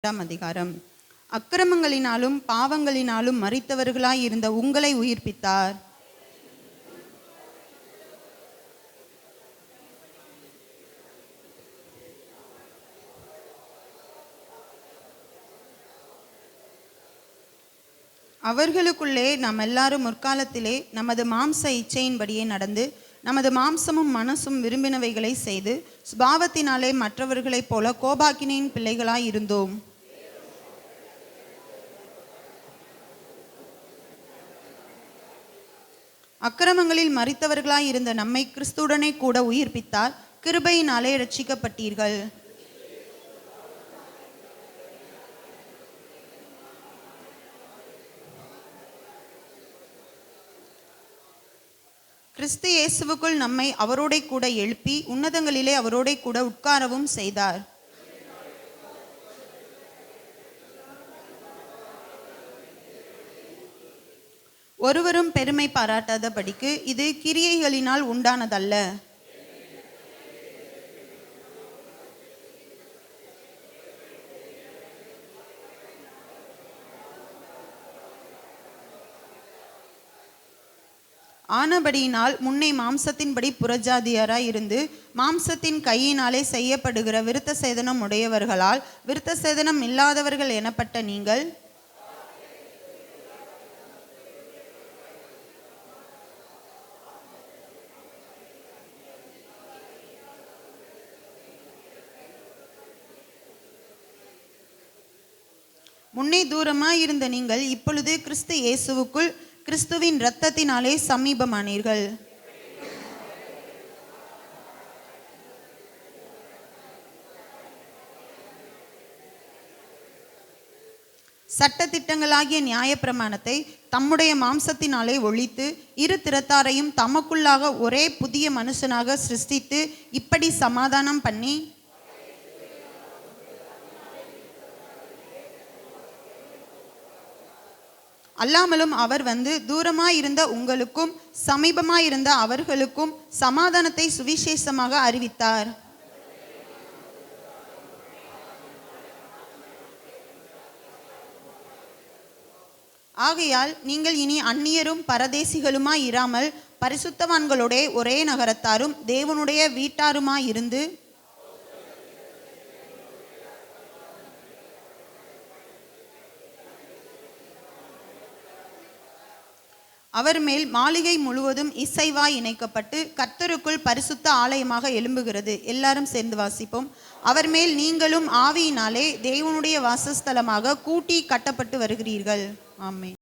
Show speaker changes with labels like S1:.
S1: அதிகாரம். அக்கிரமங்களினாலும் பாவங்களினாலும் மரித்தவர்களாய் இருந்த உங்களை உயிர்ப்பித்தார். அவர்களுக்குள்ளே நாம் எல்லாரும் முற்காலத்திலே நமது மாம்ச இச்சையின்படியே நடந்து நமது மாம்சமும் மனசும் விரும்பினவைகளை செய்து சுபாவத்தினாலே மற்றவர்களைப் போல கோபாக்கினியின் பிள்ளைகளாய் இருந்தோம். அக்கிரமங்களில் மரித்தவர்களாய் இருந்த நம்மை கிறிஸ்துவுடனே கூட உயிர்ப்பித்தார். கிருபையினாலே இரட்சிக்கப்பட்டீர்கள். கிறிஸ்து இயேசுவுக்குள் நம்மை அவரோட கூட எழுப்பி உன்னதங்களிலே அவரோட கூட உட்காரவும் செய்தார். ஒருவரும் பெருமை பாராட்டாதபடிக்கு இது கிரியைகளினால் உண்டானதல்ல. ஆனபடியினால் முன்னே மாம்சத்தின்படி புறஜாதியாராய் இருந்து மாம்சத்தின் கையினாலே செய்யப்படுகிற விருத்த சேதனம் உடையவர்களால் விருத்த சேதனம் இல்லாதவர்கள் எனப்பட்ட நீங்கள் முன்னே தூரமாய் இருந்த நீங்கள் இப்பொழுது கிறிஸ்து இயேசுவுக்குள் கிறிஸ்துவின் இரத்தத்தினாலே சமீபமானீர்கள். சட்டதிட்டங்களாகிய நியாயப்பிரமாணத்தை தம்முடைய மாம்சத்தினாலே ஒழித்து இரு திறத்தாரையும் தமக்குள்ளாக ஒரே புதிய மனுஷனாக சிருஷ்டித்து இப்படி சமாதானம் பண்ணி அல்லாமலும் அவர் வந்து தூரமாயிருந்த உங்களுக்கும் சமீபமாயிருந்த அவர்களுக்கும் சமாதானத்தை சுவிசேஷமாக அறிவித்தார். ஆகையால் நீங்கள் இனி அந்நியரும் பரதேசிகளுமாய் இராமல் பரிசுத்தவான்களோட ஒரே நகரத்தாரும் தேவனுடைய வீட்டாருமாயிருந்து அவர் மேல் மாளிகை முழுவதும் இசைவாய் இணைக்கப்பட்டு கர்த்தருக்குள் பரிசுத்த ஆலயமாக எழும்புகிறது. எல்லாரும் சேர்ந்து வாசிப்போம். அவர் மேல் நீங்களும் ஆவியினாலே தேவனுடைய வாசஸ்தலமாக கூட்டி கட்டப்பட்டு வருகிறீர்கள். ஆமென்.